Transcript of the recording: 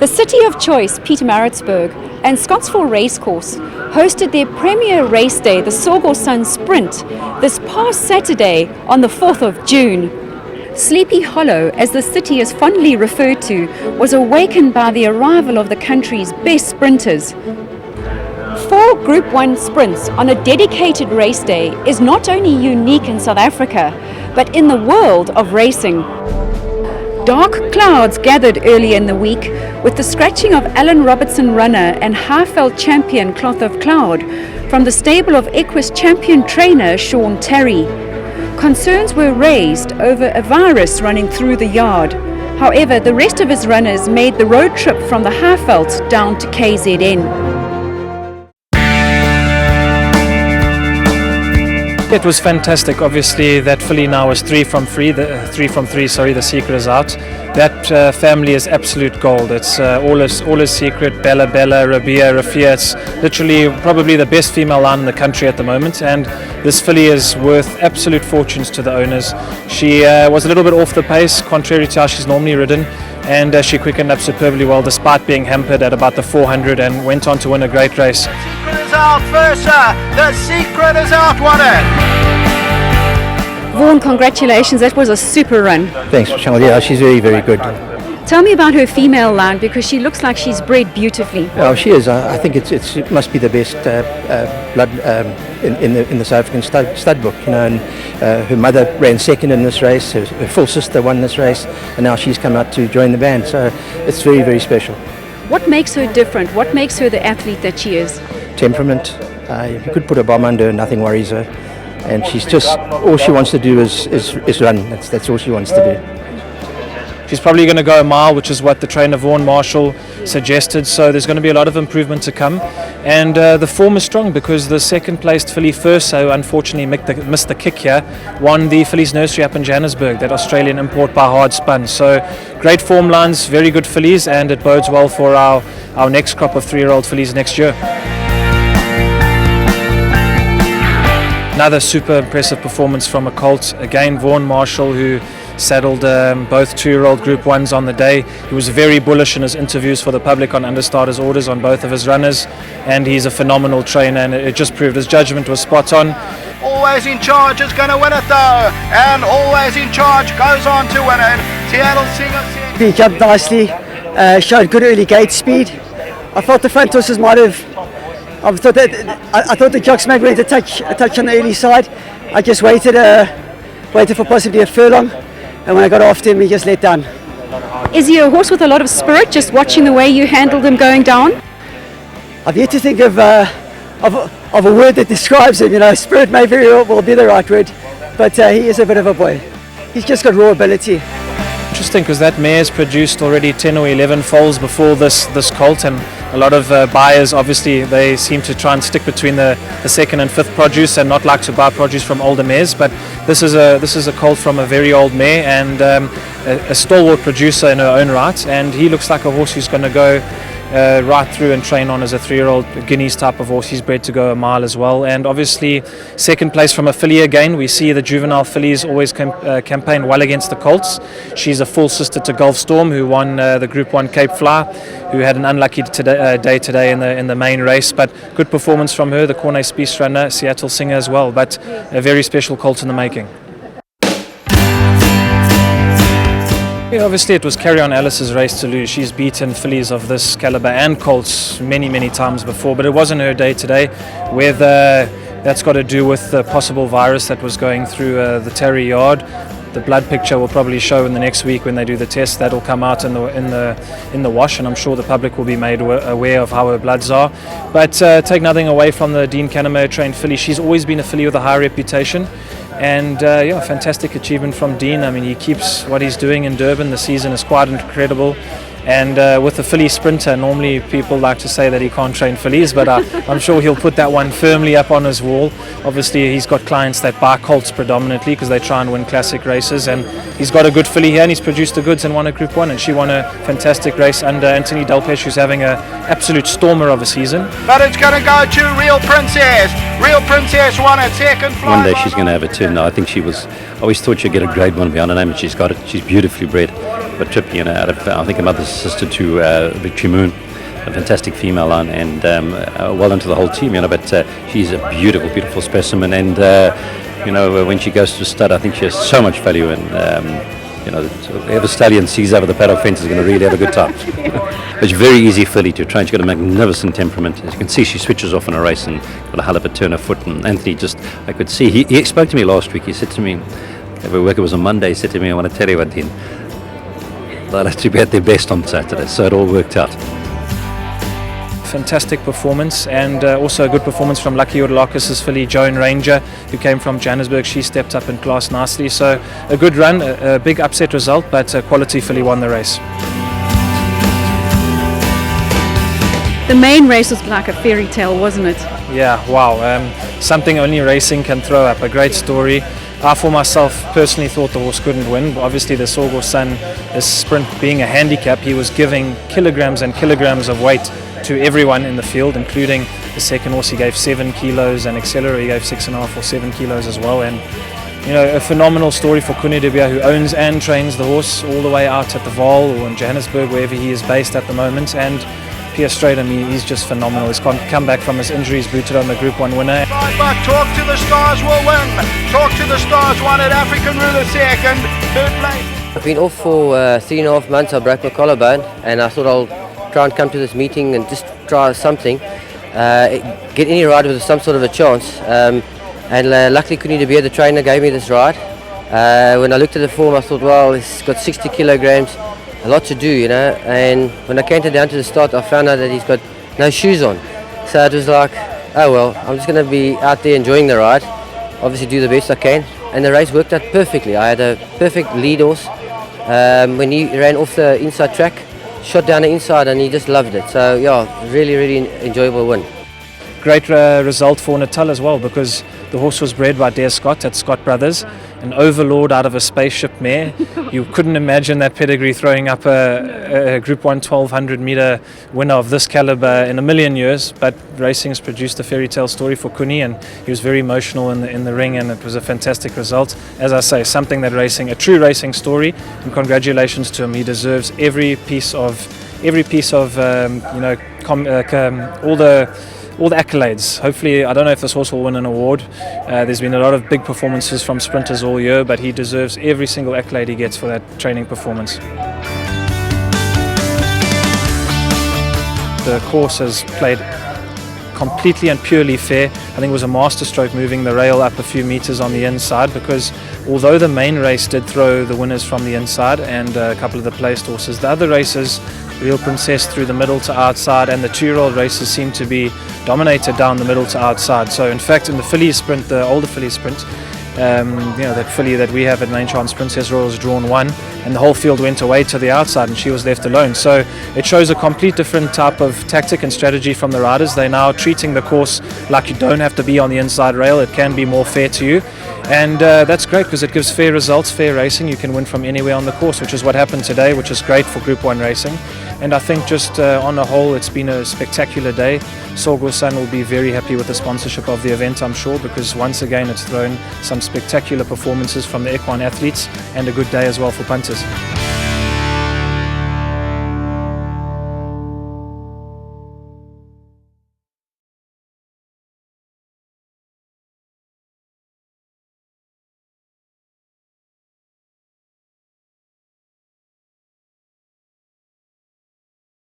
The city of choice, Pietermaritzburg, and Scottsville Racecourse hosted their premier race day, the Tsogo Sun Sprint, this past Saturday on the 4th of June. Sleepy Hollow, as the city is fondly referred to, was awakened by the arrival of the country's best sprinters. 4 Group 1 sprints on a dedicated race day is not only unique in South Africa, but in the world of racing. Dark clouds gathered early in the week with the scratching of Alan Robertson runner and Highveld champion Cloth of Cloud from the stable of Equus champion trainer Sean Terry. Concerns were raised over a virus running through the yard. However, the rest of his runners made the road trip from the Highveld down to KZN. It was fantastic. Obviously, that filly now is 3 from 3. The secret is out. That family is absolute gold. It's all is secret. Bella, Rabia, Rafia. It's literally probably the best female line in the country at the moment. And this filly is worth absolute fortunes to the owners. She was a little bit off the pace, contrary to how she's normally ridden. And she quickened up superbly well despite being hampered at about the 400 and went on to win a great race. The secret is out, Versa. The secret is out, won it. Vaughan, congratulations, that was a super run. Thanks, Michelle. Yeah, she's very, very good. Tell me about her female line, because she looks like she's bred beautifully. Oh, she is. I think it must be the best blood in the South African stud book. You know, and her mother ran second in this race. Her full sister won this race, and now she's come out to join the band. So it's very, very special. What makes her different? What makes her the athlete that she is? Temperament. You could put a bomb under her, nothing worries her. And she's just, all she wants to do is run. That's all she wants to do. She's probably going to go a mile, which is what the trainer Vaughan Marshall suggested. So there's going to be a lot of improvement to come. And the form is strong because the second placed filly Furso unfortunately missed the kick here, won the fillies nursery up in Johannesburg, that Australian import by Hard Spun. So great form lines, very good fillies, and it bodes well for our next crop of 3-year-old fillies next year. Another super impressive performance from a colt. Again, Vaughan Marshall, who saddled both 2-year-old Group 1s on the day. He was very bullish in his interviews for the public on understarters orders on both of his runners, and he's a phenomenal trainer, and it just proved his judgment was spot on. Always in charge is going to win it though, and always in charge goes on to win it. Seattle Singer. He jumped nicely, showed good early gate speed. I thought the front horses might have. I thought the jocks maybe went a touch on the early side. I just waited for possibly a furlong, and when I got after him, he just let down. Is he a horse with a lot of spirit, just watching the way you handled him going down? I've yet to think of a word that describes him. You know, spirit may very well be the right word, but he is a bit of a boy. He's just got raw ability. Interesting, because that mare's produced already 10 or 11 foals before this colt, and a lot of buyers, obviously, they seem to try and stick between the second and fifth produce and not like to buy produce from older mares. But this is a colt from a very old mare and a stalwart producer in her own right, and he looks like a horse who's going to go right through and train on as a 3-year-old Guineas type of horse. He's bred to go a mile as well, and obviously second place from a filly again. We see the juvenile fillies always campaign well against the colts. She's a full sister to Gulf Storm, who won the Group 1 Cape Fly, who had an unlucky day today in the main race, but good performance from her. The Cornet Spies runner, Seattle Singer as well, but a very special colt in the making. Yeah, obviously it was Carry On Alice's race to lose. She's beaten fillies of this caliber and colts many times before, but it wasn't her day today. Whether that's got to do with the possible virus that was going through the Terry yard, the blood picture will probably show in the next week when they do the test. That'll come out in the wash, and I'm sure the public will be made aware of how her bloods are. But take nothing away from the Dean Cannemare trained filly. She's always been a filly with a high reputation. And fantastic achievement from Dean. I mean, he keeps what he's doing in Durban. The season is quite incredible. And with the filly sprinter, normally people like to say that he can't train fillies, but I'm sure he'll put that one firmly up on his wall. Obviously, he's got clients that buy colts predominantly because they try and win classic races, and he's got a good filly here, and he's produced the goods and won a Group 1, and she won a fantastic race under Anthony Delpesh, who's having an absolute stormer of a season. But it's going to go to Real Princess. Real Princess won a second fly. One day she's going to have a turn. I think I always thought she'd get a grade 1 behind her name, and she's got it. She's beautifully bred. a trip, out of, I think, a mother's sister to Victory Moon, a fantastic female line, and well into the whole team, but she's a beautiful, beautiful specimen, and when she goes to stud, I think she has so much value, and whoever stallion sees over the paddock fence is going to really have a good time. It's very easy filly to train. She's got a magnificent temperament. As you can see, she switches off in a race and got a hell of a turn of foot. And Anthony I could see, he spoke to me last week. He said to me, it was on Monday, he said to me, I want to tell you what, Dean, they'll actually be at their best on Saturday. So it all worked out. Fantastic performance, and also a good performance from Lucky Urlakis' filly Joan Ranger, who came from Johannesburg. She stepped up in class nicely, so a good run, a big upset result, but a quality filly won the race. The main race was like a fairy tale, wasn't it? Yeah, wow, something only racing can throw up. A great story. I, for myself, personally thought the horse couldn't win. Obviously, the Tsogo Sun, this sprint being a handicap, he was giving kilograms and kilograms of weight to everyone in the field, including the second horse. He gave 7 kilos, and Accelerator he gave 6.5 or 7 kilos as well. And a phenomenal story for Kune de Beer, who owns and trains the horse all the way out at the Vaal or in Johannesburg, wherever he is based at the moment. And Pierre Stratham, he's just phenomenal. He's come back from his injuries, booted on the Group 1 winner. But Talk to the Stars will win. Talk to the Stars won at African Ruler second, third place. I've been off for 3.5 months. I broke my collarbone, and I thought I'll try and come to this meeting and just try something, get any ride with some sort of a chance. And luckily, Kune de Beer, the trainer, gave me this ride. When I looked at the form, I thought, well, it's got 60 kilograms, a lot to do, And when I came down to the start, I found out that he's got no shoes on. So it was like, oh well, I'm just going to be out there enjoying the ride, obviously do the best I can. And the race worked out perfectly. I had a perfect lead horse. When he ran off the inside track, shot down the inside, and he just loved it. So yeah, really, really enjoyable win. Great result for Natal as well, because the horse was bred by Dare Scott at Scott Brothers, an overlord out of a spaceship mare. You couldn't imagine that pedigree throwing up a Group 1 1200 metre winner of this calibre in a million years, but racing has produced a fairy tale story for Kune, and he was very emotional in the ring, and it was a fantastic result. As I say, something that a true racing story, and congratulations to him. He deserves every piece of all the accolades. Hopefully, I don't know if this horse will win an award. There's been a lot of big performances from sprinters all year, but he deserves every single accolade he gets for that training performance. The course has played completely and purely fair. I think it was a masterstroke moving the rail up a few meters on the inside, because although the main race did throw the winners from the inside and a couple of the placed horses, the other races, Real Princess through the middle to outside, and the 2-year-old races seem to be dominated down the middle to outside. So in fact, in the filly sprint, the older filly sprint, that filly that we have at Main Chance Princess Royal was drawn 1, and the whole field went away to the outside and she was left alone. So it shows a complete different type of tactic and strategy from the riders. They're now treating the course like you don't have to be on the inside rail. It can be more fair to you, and that's great because it gives fair results, fair racing. You can win from anywhere on the course, which is what happened today, which is great for Group 1 racing. And I think just on the whole, it's been a spectacular day. Tsogo Sun will be very happy with the sponsorship of the event, I'm sure, because once again it's thrown some spectacular performances from the equine athletes, and a good day as well for punters.